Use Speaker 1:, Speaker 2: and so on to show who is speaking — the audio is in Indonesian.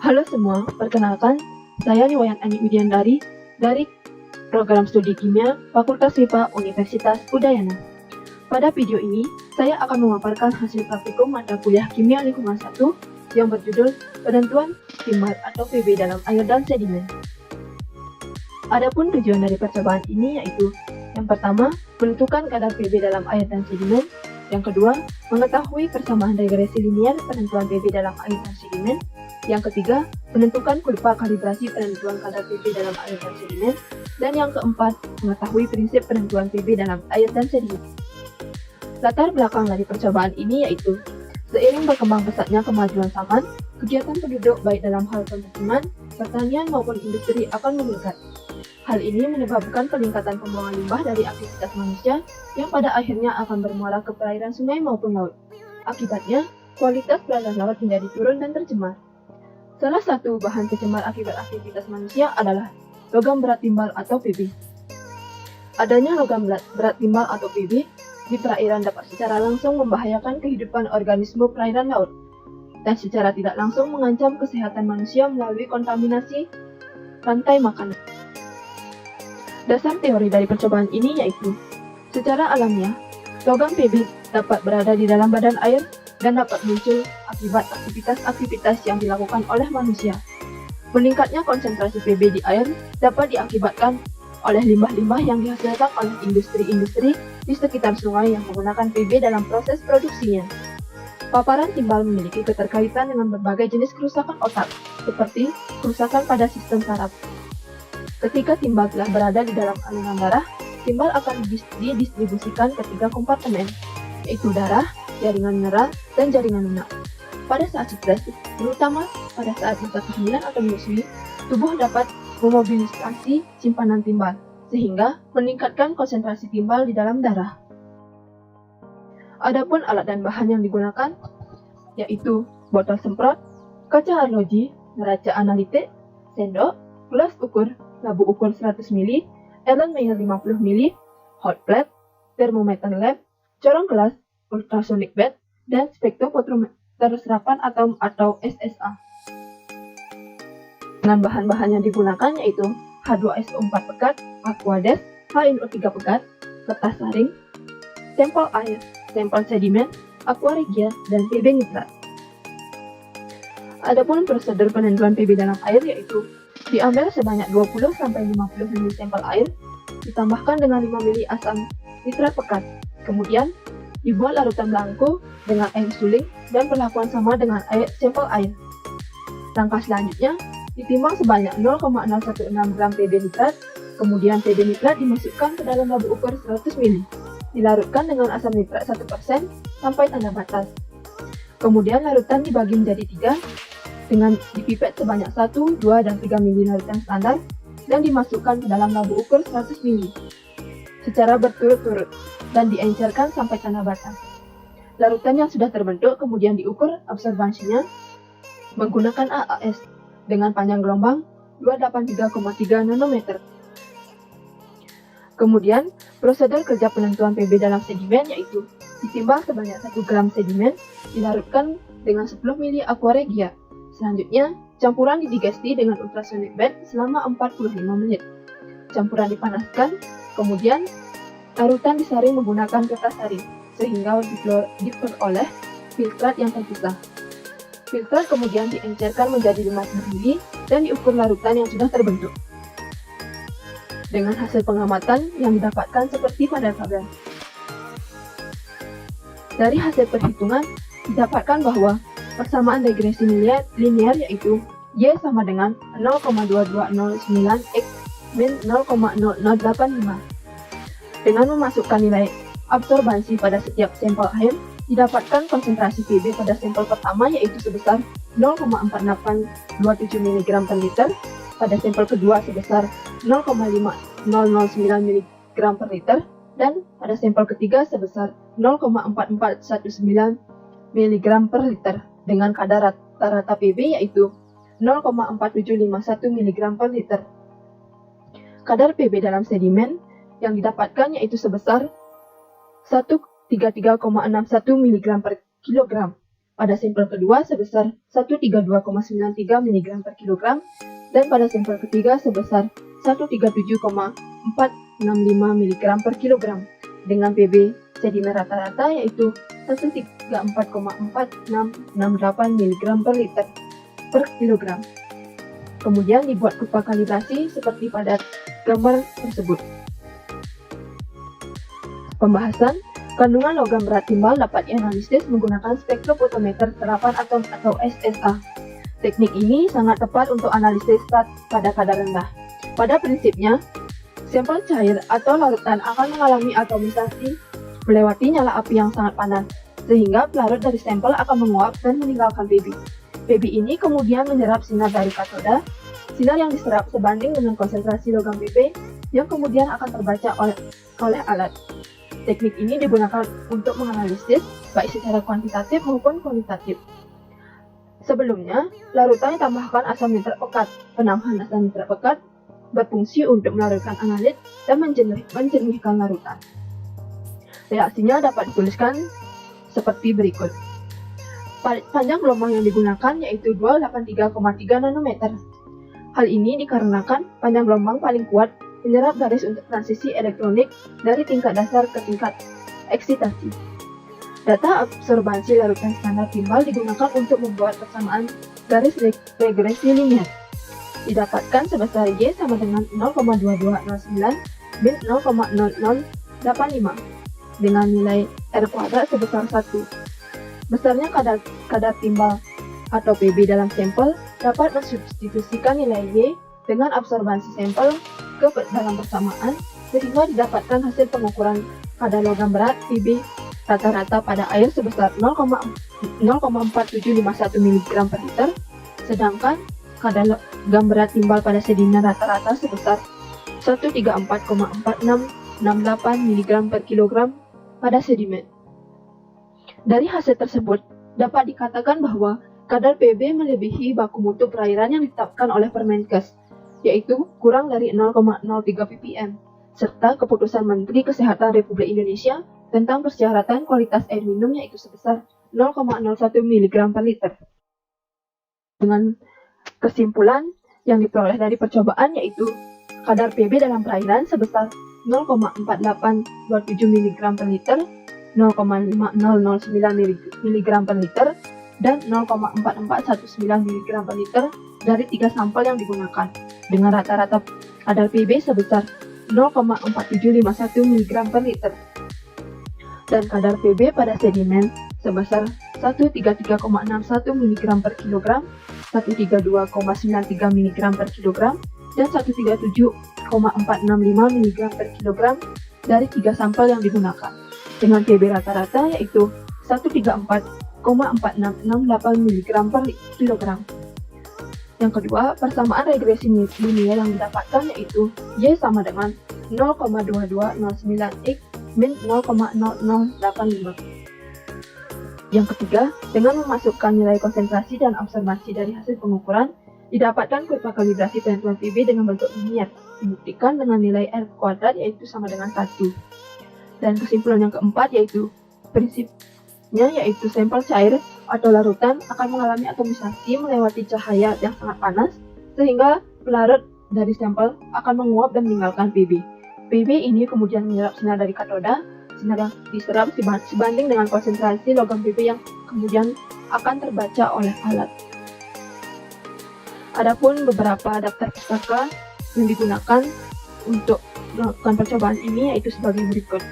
Speaker 1: Halo semua, perkenalkan, saya Niwayan Ani Widiandari dari Program Studi Kimia Fakultas MIPA Universitas Udayana. Pada video ini, saya akan memaparkan hasil praktikum mata kuliah Kimia Lingkungan 1 yang berjudul Penentuan Timbal atau PB dalam air dan sedimen. Adapun tujuan dari percobaan ini yaitu yang pertama, menentukan kadar PB dalam air dan sedimen. Yang kedua, mengetahui persamaan regresi linier penentuan PB dalam air dan sedimen. Yang ketiga, menentukan kurva kalibrasi penentuan kadar PB dalam air dan sedimen. Dan yang keempat, mengetahui prinsip penentuan PB dalam air dan sedimen. Latar belakang dari percobaan ini yaitu, seiring berkembang pesatnya kemajuan zaman, kegiatan penduduk baik dalam hal pemukiman, pertanian maupun industri akan meningkat. Hal ini menyebabkan peningkatan pembuangan limbah dari aktivitas manusia yang pada akhirnya akan bermuara ke perairan sungai maupun laut. Akibatnya, kualitas perairan laut menjadi turun dan tercemar. Salah satu bahan pencemar akibat aktivitas manusia adalah logam berat timbal atau PB. Adanya logam berat timbal atau PB di perairan dapat secara langsung membahayakan kehidupan organisme perairan laut dan secara tidak langsung mengancam kesehatan manusia melalui kontaminasi rantai makanan. Dasar teori dari percobaan ini yaitu, secara alamiah, logam PB dapat berada di dalam badan air dan dapat muncul akibat aktivitas-aktivitas yang dilakukan oleh manusia. Meningkatnya konsentrasi PB di air dapat diakibatkan oleh limbah-limbah yang dihasilkan oleh industri-industri di sekitar sungai yang menggunakan PB dalam proses produksinya. Paparan timbal memiliki keterkaitan dengan berbagai jenis kerusakan otak, seperti kerusakan pada sistem saraf. Ketika timbal telah berada di dalam aliran darah, timbal akan didistribusikan ke 3 kompartemen, yaitu darah, jaringan mineral, dan jaringan lunak. Pada saat stres, terutama pada saat masa kehamilan atau menyusui, tubuh dapat memobilisasi simpanan timbal, sehingga meningkatkan konsentrasi timbal di dalam darah. Adapun alat dan bahan yang digunakan, yaitu botol semprot, kaca arloji, neraca analitik, sendok, gelas ukur, labu ukur 100 ml, Erlenmeyer 50 ml, hot plate, termometer lab, corong gelas, ultrasonic bed, dan spektrometer serapan atom atau SSA. Dengan bahan-bahan yang digunakan yaitu H2SO4 pekat, Aquades, HNO3 pekat, kertas saring, sampel air, sampel sedimen, aqua regia, dan PB nitrat. Adapun prosedur penentuan PB dalam air yaitu diambil sebanyak 20-50 ml sampel air, ditambahkan dengan 5 ml asam nitrat pekat. Kemudian, dibuat larutan belangko dengan air suling dan perlakuan sama dengan sampel air. Langkah selanjutnya, ditimbang sebanyak 0,016 gram PB nitrat, kemudian PB nitrat dimasukkan ke dalam labu ukur 100 ml, dilarutkan dengan asam nitrat 1% sampai tanda batas. Kemudian larutan dibagi menjadi 3, dengan dipipet sebanyak 1, 2, dan 3 ml larutan standar dan dimasukkan ke dalam labu ukur 100 ml secara berturut-turut dan diencerkan sampai tanda batas. Larutan yang sudah terbentuk kemudian diukur absorbansinya menggunakan AAS dengan panjang gelombang 283,3 nanometer. Kemudian, prosedur kerja penentuan PB dalam sedimen yaitu ditimbang sebanyak 1 gram sedimen, dilarutkan dengan 10 ml aqua regia. Selanjutnya, campuran didigesti dengan ultrasonic bed selama 45 menit. Campuran dipanaskan, kemudian larutan disaring menggunakan kertas saring, sehingga diperoleh filtrat yang terpisah. Filtrat kemudian diencerkan menjadi 50 ml dan diukur larutan yang sudah terbentuk. Dengan hasil pengamatan yang didapatkan seperti pada tabel. Dari hasil perhitungan, didapatkan bahwa persamaan regresi linier yaitu Y sama dengan 0,2209 X min 0,0085. Dengan memasukkan nilai absorbansi pada setiap sampel air, didapatkan konsentrasi PB pada sampel pertama yaitu sebesar 0,4827 mg per liter, pada sampel kedua sebesar 0,5009 mg per liter, dan pada sampel ketiga sebesar 0,4419 mg per liter dengan kadar rata-rata PB yaitu 0,4751 mg per liter. Kadar PB dalam sedimen yang didapatkan yaitu sebesar 133,61 mg per kilogram pada sampel kedua sebesar 132,93 mg per kilogram, dan pada sampel ketiga sebesar 137,465 mg per kilogram, dengan PB sedimen rata-rata yaitu 134,4668 mg per liter per kilogram. Kemudian dibuat kurva kalibrasi seperti pada gambar tersebut. Pembahasan, kandungan logam berat timbal dapat dianalisis menggunakan spektrofotometer serapan atom atau SSA. Teknik ini sangat tepat untuk analisis zat pada kadar rendah. Pada prinsipnya, sampel cair atau larutan akan mengalami atomisasi melewati nyala api yang sangat panas, sehingga pelarut dari sampel akan menguap dan meninggalkan PB. PB ini kemudian menyerap sinar dari katoda. Sinar yang diserap sebanding dengan konsentrasi logam PB yang kemudian akan terbaca oleh alat. Teknik ini digunakan untuk menganalisis baik secara kuantitatif maupun kualitatif. Sebelumnya, larutan ditambahkan asam nitrat pekat. Penambahan asam nitrat pekat berfungsi untuk melarutkan analit dan menjernihkan larutan. Reaksinya dapat dituliskan seperti berikut. Panjang gelombang yang digunakan yaitu 283,3 nanometer. Hal ini dikarenakan panjang gelombang paling kuat menyerap garis untuk transisi elektronik dari tingkat dasar ke tingkat eksitasi. Data absorbansi larutan standar timbal digunakan untuk membuat persamaan garis regresi linier. Didapatkan sebesar Y sama dengan 0,2209 min 0,0085 dengan nilai R kuadrat sebesar 1. Besarnya kadar timbal atau PB dalam sampel dapat mensubstitusikan nilai Y dengan absorbansi sampel ke dalam persamaan sehingga didapatkan hasil pengukuran kadar logam berat PB rata-rata pada air sebesar 0,4751 mg per liter, sedangkan kadar logam berat timbal pada sedimen rata-rata sebesar 134,4668 mg per kilogram pada sedimen. Dari hasil tersebut, dapat dikatakan bahwa kadar PB melebihi baku mutu perairan yang ditetapkan oleh Permenkes, yaitu kurang dari 0,03 ppm, serta keputusan Menteri Kesehatan Republik Indonesia tentang persyaratan kualitas air minum yaitu sebesar 0,01 mg per liter. Dengan kesimpulan yang diperoleh dari percobaan yaitu kadar PB dalam perairan sebesar 0,4827 mg per liter, 0,5009 mg per liter, dan 0,4419 mg per liter dari 3 sampel yang digunakan, dengan rata-rata kadar PB sebesar 0,4751 mg per liter, dan kadar PB pada sedimen sebesar 133,61 mg per kilogram, 132,93 mg per kilogram, dan 137,465 mg per kilogram dari 3 sampel yang digunakan, dengan PB rata-rata yaitu 134,4668 mg per kilogram. Yang kedua, persamaan regresi linier yang didapatkan yaitu Y sama dengan 0,2209x min 0,0085. Yang ketiga, dengan memasukkan nilai konsentrasi dan absorbansi dari hasil pengukuran, didapatkan kurva kalibrasi penentuan PB dengan bentuk linier, dibuktikan dengan nilai R kuadrat yaitu sama dengan 1. Dan kesimpulan yang keempat yaitu prinsipnya yaitu sampel cair atau larutan akan mengalami atomisasi melewati cahaya yang sangat panas, sehingga pelarut dari sampel akan menguap dan meninggalkan PB. PB ini kemudian menyerap sinar dari katoda. Sinar yang diserap sebanding dengan konsentrasi logam PB yang kemudian akan terbaca oleh alat. Adapun beberapa daftar pustaka yang digunakan untuk melakukan percobaan ini yaitu sebagai berikut.